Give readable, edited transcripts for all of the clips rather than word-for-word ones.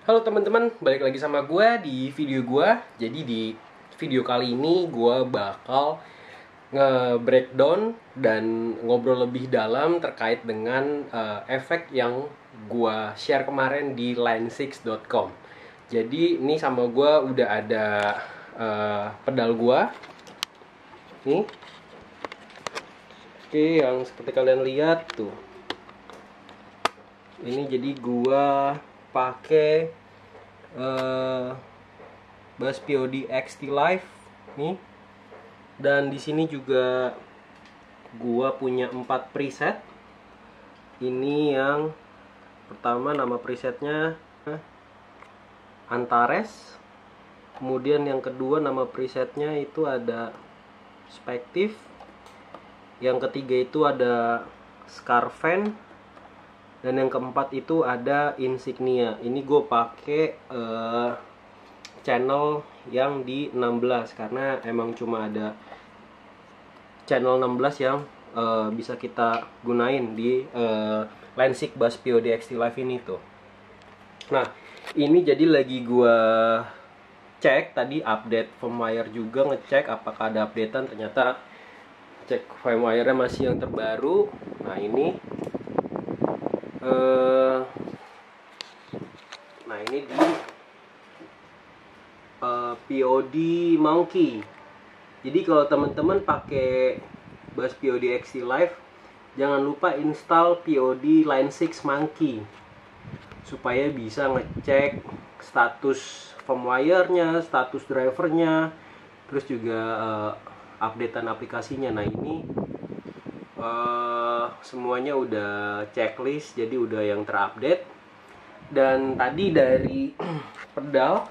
Halo teman-teman, balik lagi sama gue di video gue. Jadi di video kali ini gue bakal nge-breakdown dan ngobrol lebih dalam terkait dengan efek yang gue share kemarin di line6.com. Jadi ini sama gue udah ada pedal gue. Nih. Oke, yang seperti kalian lihat tuh. Ini jadi gue pakai Bass POD XT Live nih. Dan di sini juga gua punya 4 preset. Ini yang pertama, nama presetnya Antares. Kemudian yang kedua nama presetnya itu ada Spective. Yang ketiga itu ada Scarvan. Dan yang keempat itu ada Insignia. Ini gue pakai channel yang di 16 karena emang cuma ada channel 16 yang bisa kita gunain di Line6 Bass POD XT Live ini tuh. Nah, ini jadi lagi gua cek tadi update firmware juga, ngecek apakah ada updatean, ternyata cek firmware-nya masih yang terbaru. Nah, ini di POD Monkey. Jadi kalau teman-teman pakai Bass POD XT Live, jangan lupa install POD Line6 Monkey supaya bisa ngecek status firmware-nya, status drivernya, terus juga updatean aplikasinya. Nah, ini semuanya udah checklist, jadi udah yang terupdate. Dan tadi dari pedal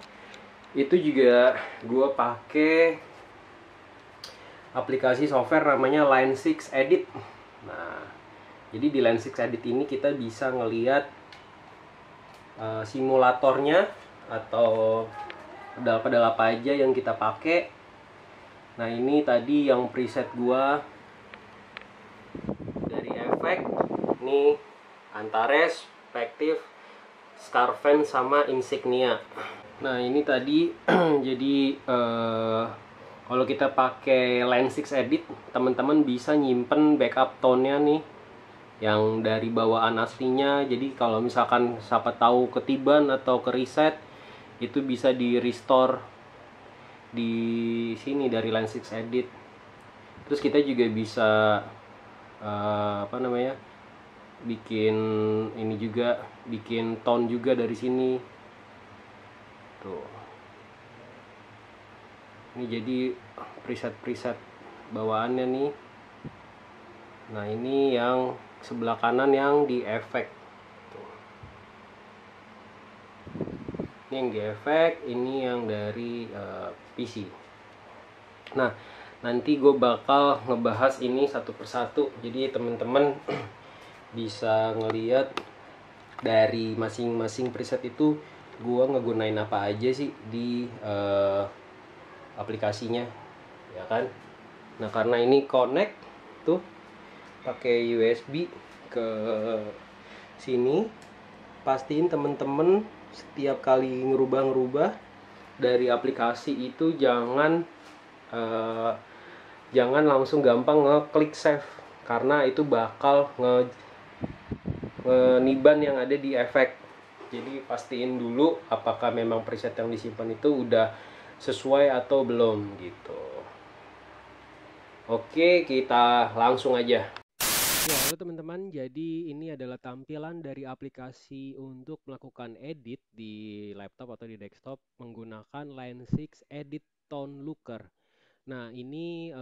itu juga gue pakai aplikasi software namanya Line6 Edit. Nah, jadi di Line6 Edit ini kita bisa ngelihat simulatornya atau pedal-pedal apa aja yang kita pakai. Nah, ini tadi yang preset gua dari efek. Ini Antares, Spective, Scarvan sama Insignia. Nah, ini tadi jadi kalau kita pakai Line6 Edit, teman-teman bisa nyimpen backup tone-nya nih yang dari bawaan aslinya. Jadi kalau misalkan siapa tahu ketiban atau ke reset, itu bisa di restore di sini dari Line6 Edit. Terus kita juga bisa bikin ini juga, bikin tone juga dari sini. Tuh. Ini jadi preset-preset bawaannya nih. Nah, ini yang sebelah kanan yang di efek. Tuh. Ini yang di efek, ini yang dari PC. Nah, nanti gue bakal ngebahas ini satu persatu. Jadi teman-teman bisa ngeliat dari masing-masing preset itu gue ngegunain apa aja sih di aplikasinya, ya kan. Nah, karena ini connect tuh pakai USB ke sini, pastiin temen-temen setiap kali ngerubah-ngerubah dari aplikasi itu jangan langsung gampang ngeklik save, karena itu bakal ngeniban yang ada di efek. Jadi pastiin dulu apakah memang preset yang disimpan itu udah sesuai atau belum gitu. Oke, kita langsung aja. Ya, halo teman-teman. Jadi ini adalah tampilan dari aplikasi untuk melakukan edit di laptop atau di desktop menggunakan Line6 Edit Tone Looker. Nah, ini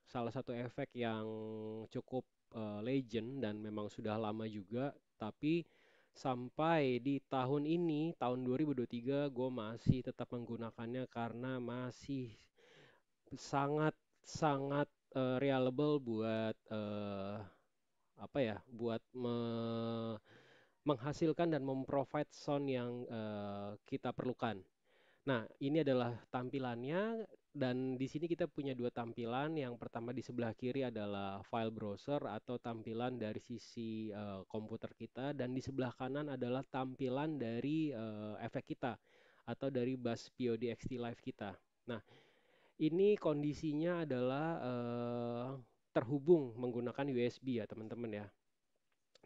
salah satu efek yang cukup legend dan memang sudah lama juga, tapi sampai di tahun ini, tahun 2023, gue masih tetap menggunakannya karena masih sangat reliable buat buat menghasilkan dan memprovide sound yang kita perlukan. Nah, ini adalah tampilannya. Dan di sini kita punya dua tampilan. Yang pertama di sebelah kiri adalah file browser atau tampilan dari sisi komputer kita, dan di sebelah kanan adalah tampilan dari efek kita atau dari bus POD XT Live kita. Nah, ini kondisinya adalah terhubung menggunakan USB ya teman-teman ya.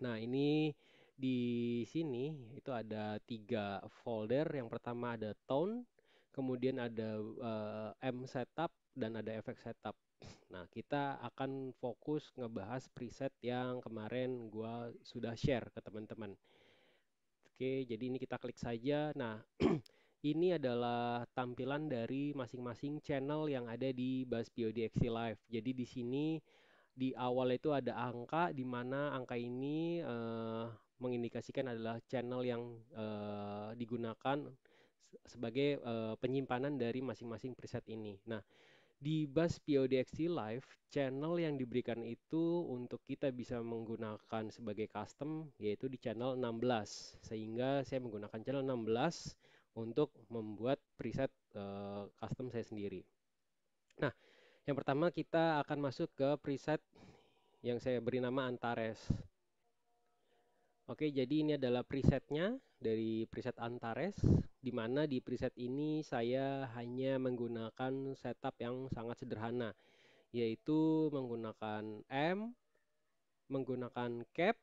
Nah, ini di sini itu ada 3 folder. Yang pertama ada tone, kemudian ada M setup, dan ada efek setup. Nah, kita akan fokus ngebahas preset yang kemarin gua sudah share ke teman-teman. Oke, jadi ini kita klik saja. Nah, ini adalah tampilan dari masing-masing channel yang ada di Buzz POD XT Live. Jadi di sini di awal itu ada angka, di mana angka ini mengindikasikan adalah channel yang digunakan sebagai penyimpanan dari masing-masing preset ini. Nah, di Buzz POD XT Live, channel yang diberikan itu untuk kita bisa menggunakan sebagai custom, yaitu di channel 16. Sehingga saya menggunakan channel 16 untuk membuat preset custom saya sendiri. Nah, yang pertama kita akan masuk ke preset yang saya beri nama Antares. Oke, jadi ini adalah presetnya dari preset Antares, di mana di preset ini saya hanya menggunakan setup yang sangat sederhana, yaitu menggunakan M, menggunakan cap,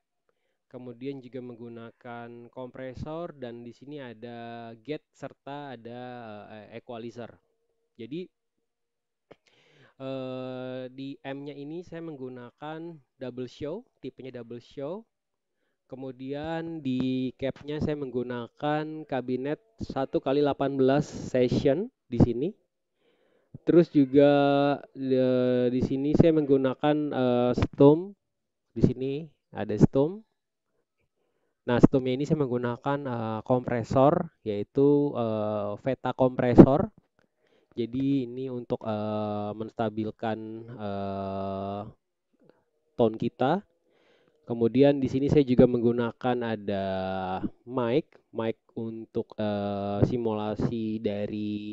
kemudian juga menggunakan kompresor, dan di sini ada gate serta ada equalizer. Jadi di M-nya ini saya menggunakan double show, tipenya double show. Kemudian di cap-nya saya menggunakan kabinet 1x18 session di sini. Terus juga di sini saya menggunakan stom. Di sini ada stom. Nah, stomnya ini saya menggunakan kompresor, yaitu Veta kompresor. Jadi ini untuk menstabilkan tone kita. Kemudian di sini saya juga menggunakan ada mic untuk simulasi dari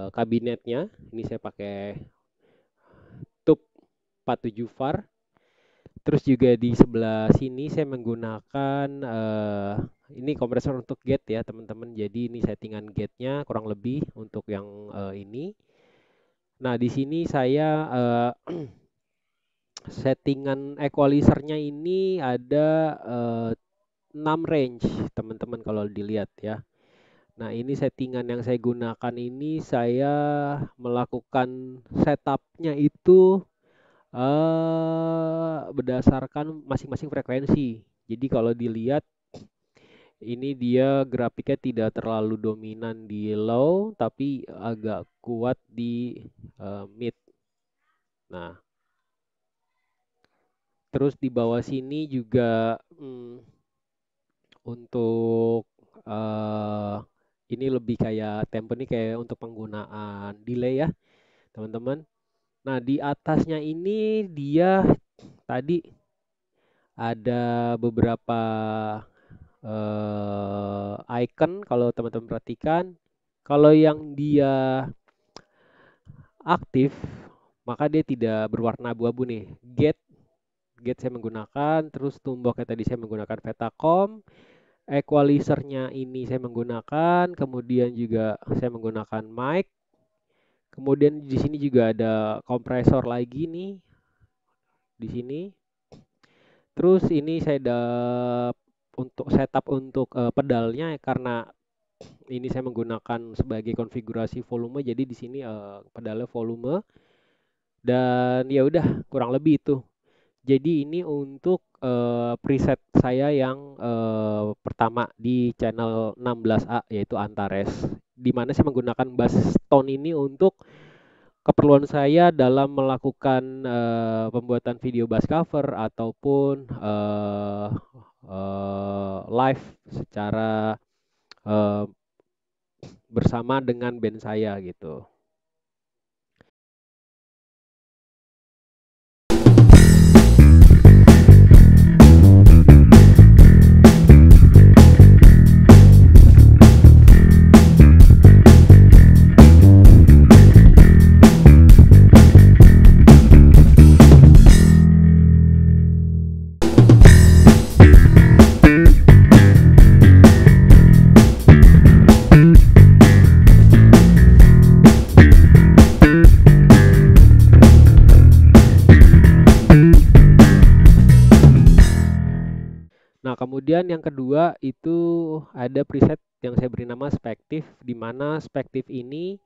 kabinetnya. Ini saya pakai tube 47 var. Terus juga di sebelah sini saya menggunakan ini kompresor untuk gate ya teman-teman. Jadi ini settingan gate-nya kurang lebih untuk yang ini. Nah, di sini saya settingan equalizer-nya ini ada 6 range teman-teman kalau dilihat ya. Nah, ini settingan yang saya gunakan ini, saya melakukan setupnya itu berdasarkan masing-masing frekuensi. Jadi kalau dilihat ini dia grafiknya tidak terlalu dominan di low, tapi agak kuat di mid. Nah, terus di bawah sini juga untuk ini lebih kayak tempo ini kayak untuk penggunaan delay ya teman-teman. Nah, di atasnya ini dia tadi ada beberapa icon kalau teman-teman perhatikan. Kalau yang dia aktif maka dia tidak berwarna abu-abu nih. Gate saya menggunakan, terus tomboknya tadi saya menggunakan Vetacom, equalizer-nya ini saya menggunakan, kemudian juga saya menggunakan mic. Kemudian di sini juga ada kompresor lagi nih. Di sini. Terus ini saya untuk setup untuk pedalnya karena ini saya menggunakan sebagai konfigurasi volume, jadi di sini pedalnya volume. Dan ya udah kurang lebih itu. Jadi ini untuk preset saya yang pertama di channel 16A yaitu Antares, di mana saya menggunakan bass tone ini untuk keperluan saya dalam melakukan pembuatan video bass cover ataupun live secara bersama dengan band saya gitu. Kemudian yang kedua itu ada preset yang saya beri nama Spective, di mana Spective ini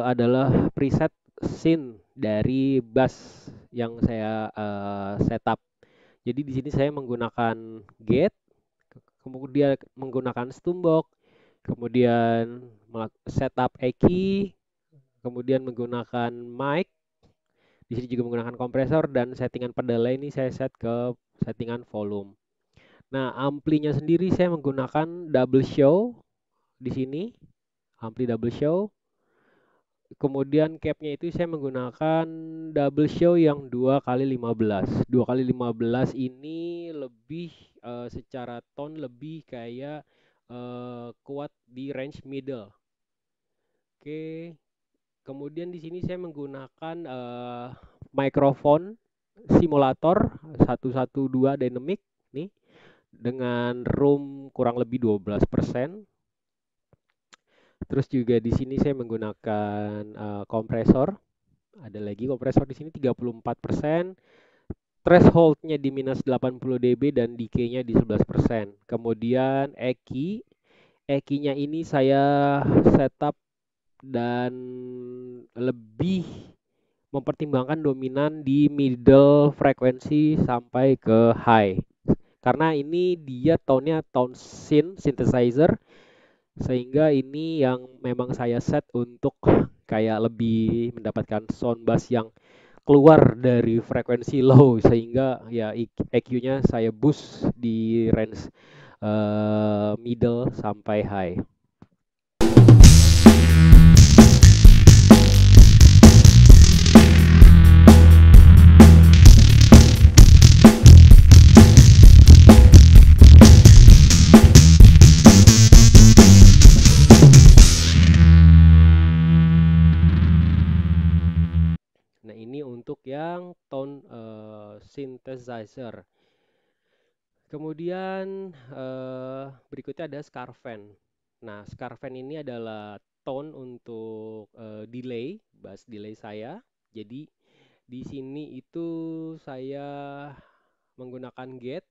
adalah preset scene dari bass yang saya setup. Jadi di sini saya menggunakan gate, kemudian menggunakan Stumbok, kemudian setup EQ, kemudian menggunakan mic. Di sini juga menggunakan kompresor dan settingan pedalnya ini saya set ke settingan volume. Nah, amplinya sendiri saya menggunakan double show di sini, ampli double show. Kemudian capnya itu saya menggunakan double show yang 2x15. 2x15 ini lebih secara tone lebih kayak kuat di range middle. Oke. Kemudian di sini saya menggunakan mikrofon simulator 112 dynamic nih dengan room kurang lebih 12%. Terus juga di sini saya menggunakan kompresor. Ada lagi kompresor di sini 34%. Thresholdnya di minus 80 dB dan decay-nya di 11%. Kemudian EQ-nya ini saya setup dan lebih mempertimbangkan dominan di middle frekuensi sampai ke high. Karena ini dia tone-nya tone synthesizer, sehingga ini yang memang saya set untuk kayak lebih mendapatkan sound bass yang keluar dari frekuensi low, sehingga ya EQ-nya saya boost di range middle sampai high. Nah, ini untuk yang tone synthesizer. Kemudian berikutnya ada Scarvan. Nah, Scarvan ini adalah tone untuk delay, bass delay saya. Jadi di sini itu saya menggunakan gate,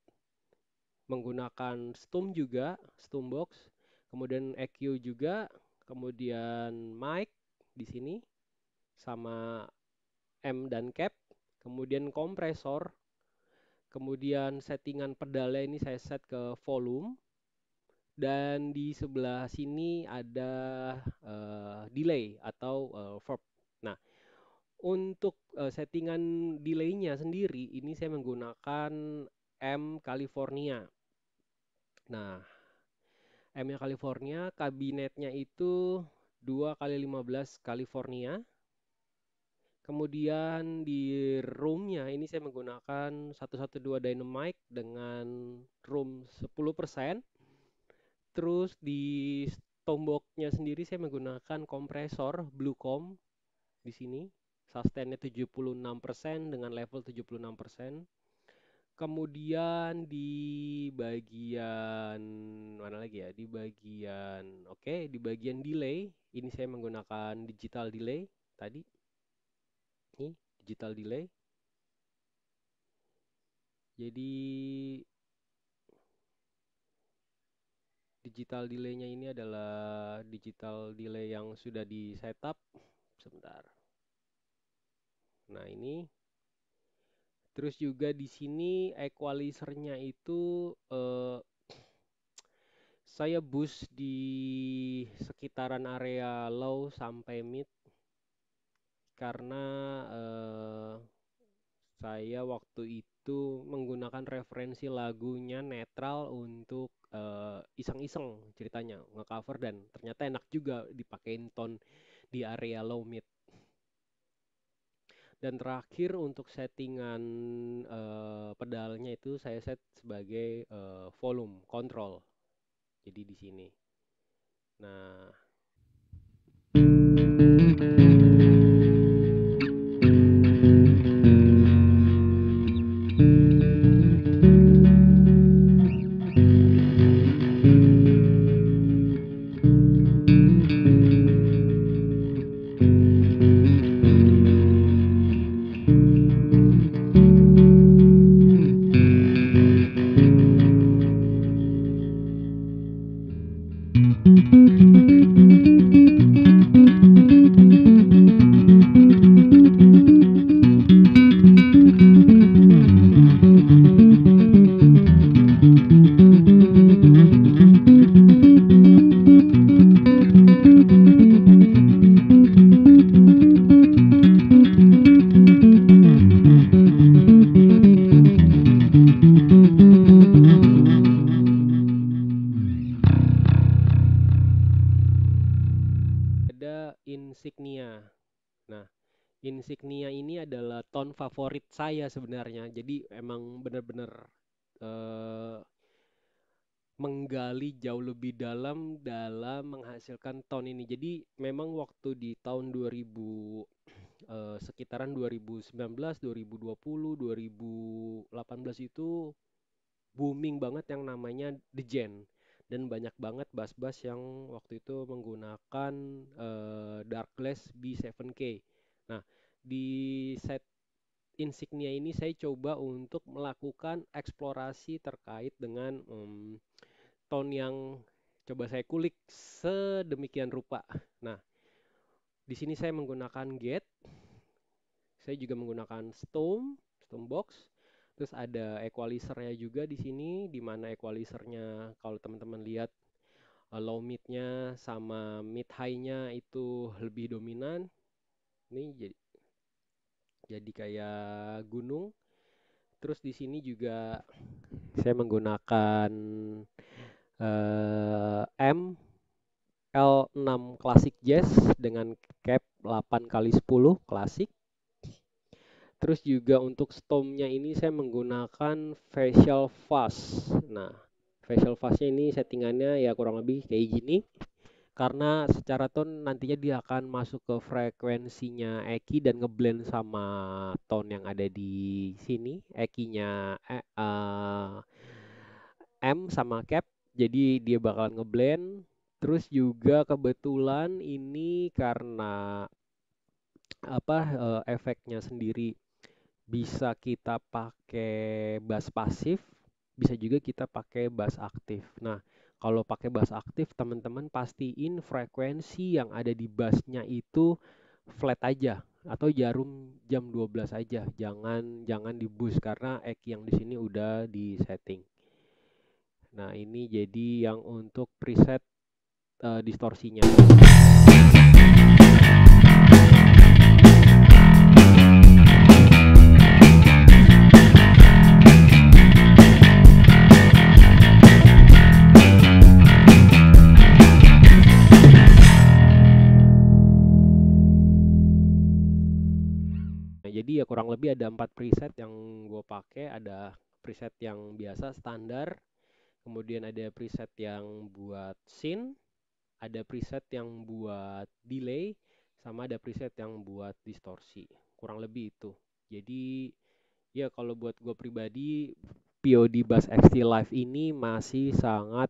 menggunakan stump juga, stump box, kemudian EQ juga, kemudian mic di sini sama M dan cap, kemudian kompresor, kemudian settingan pedalnya ini saya set ke volume, dan di sebelah sini ada delay atau verb. Nah, untuk settingan delaynya sendiri ini saya menggunakan M California. Nah, M-nya California, kabinetnya itu 2x15 California. Kemudian di roomnya ini saya menggunakan 112 dynamic dengan room 10%. Terus di tomboknya sendiri saya menggunakan kompresor Bluecom di sini. Sustainnya 76% dengan level 76%. Kemudian di bagian mana lagi ya? Di bagian delay ini saya menggunakan digital delay tadi. Ini digital delay. Jadi digital delay-nya ini adalah digital delay yang sudah di setup. Sebentar. Nah, ini. Terus juga di sini equalizer-nya itu saya boost di sekitaran area low sampai mid karena saya waktu itu menggunakan referensi lagunya netral untuk iseng-iseng ceritanya ngecover, dan ternyata enak juga dipakein tone di area low mid. Dan terakhir untuk settingan pedalnya itu saya set sebagai volume control. Jadi di sini. Nah, Ada Insignia. Nah, Insignia ini adalah tone favorit saya sebenarnya. Jadi emang bener-bener eh, menggali jauh lebih dalam dalam menghasilkan tone ini. Jadi memang waktu di tahun 2000 sekitaran 2019, 2020, 2018 itu booming banget yang namanya The Gen, dan banyak banget bass-bass yang waktu itu menggunakan Darkless B7K. Nah, di set Insignia ini saya coba untuk melakukan eksplorasi terkait dengan tone yang coba saya kulik sedemikian rupa. Nah, di sini saya menggunakan gate, saya juga menggunakan Stone box. Terus ada equalizernya juga di sini, di mana equalizernya kalau teman-teman lihat low mid-nya sama mid high-nya itu lebih dominan. Ini jadi kayak gunung. Terus di sini juga saya menggunakan M L6 Classic Jazz dengan cap 8 kali 10 klasik. Terus juga untuk stomnya ini saya menggunakan facial fuzz. Nah, facial fuzznya ini settingannya ya kurang lebih kayak gini. Karena secara tone nantinya dia akan masuk ke frekuensinya Eki dan ngeblend sama tone yang ada di sini. Ekinya M sama cap. Jadi dia bakal ngeblend. Terus juga kebetulan ini karena efeknya sendiri bisa kita pakai bass pasif, bisa juga kita pakai bass aktif. Nah, kalau pakai bass aktif, teman-teman pastiin frekuensi yang ada di bassnya itu flat aja atau jarum jam 12 aja. Jangan jangan di boost karena EQ yang di sini udah di setting. Nah, ini jadi yang untuk preset distorsinya. Nah, jadi ya kurang lebih ada 4 preset yang gue pakai. Ada preset yang biasa standar, kemudian ada preset yang buat synth, ada preset yang buat delay, sama ada preset yang buat distorsi. Kurang lebih itu. Jadi ya kalau buat gue pribadi, POD Bass XT Live ini masih sangat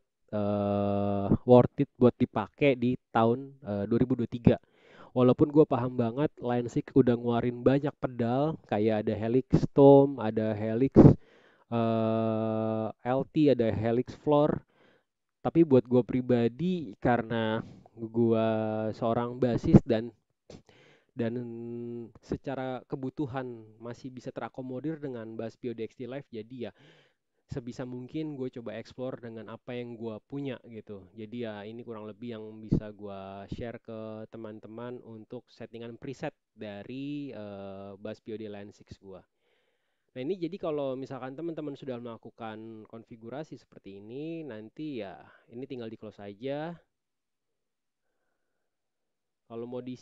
worth it buat dipakai di tahun 2023. Walaupun gue paham banget Lionsix udah ngeluarin banyak pedal, kayak ada Helix Tom, ada Helix LT, ada Helix Floor. Tapi buat gue pribadi, karena gue seorang basis dan secara kebutuhan masih bisa terakomodir dengan bass POD XT Live, jadi ya sebisa mungkin gue coba explore dengan apa yang gue punya gitu. Jadi ya ini kurang lebih yang bisa gue share ke teman-teman untuk settingan preset dari bass POD Line 6 gue. Nah, ini jadi kalau misalkan teman-teman sudah melakukan konfigurasi seperti ini, nanti ya ini tinggal di close aja. Kalau mau di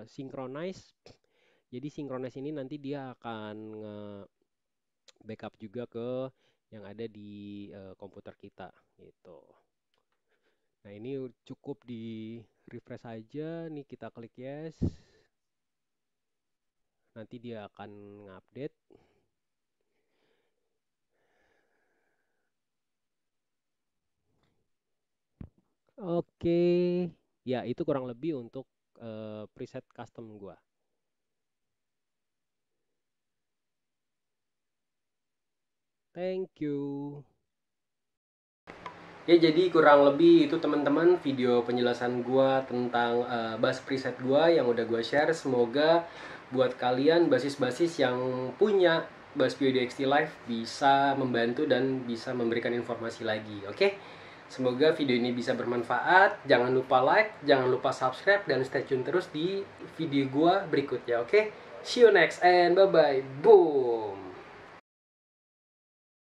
synchronize, jadi synchronize ini nanti dia akan backup juga ke yang ada di komputer kita gitu. Nah, ini cukup di refresh aja nih, kita klik yes. Nanti dia akan ngupdate. Oke. Ya, itu kurang lebih untuk preset custom gua. Thank you. Ya jadi kurang lebih itu teman-teman video penjelasan gua tentang bass preset gua yang udah gua share. Semoga buat kalian basis-basis yang punya bass POD XT Live bisa membantu dan bisa memberikan informasi lagi. Oke? Semoga video ini bisa bermanfaat. Jangan lupa like, jangan lupa subscribe, dan stay tune terus di video gua berikutnya. Oke? See you next and bye bye. Boom.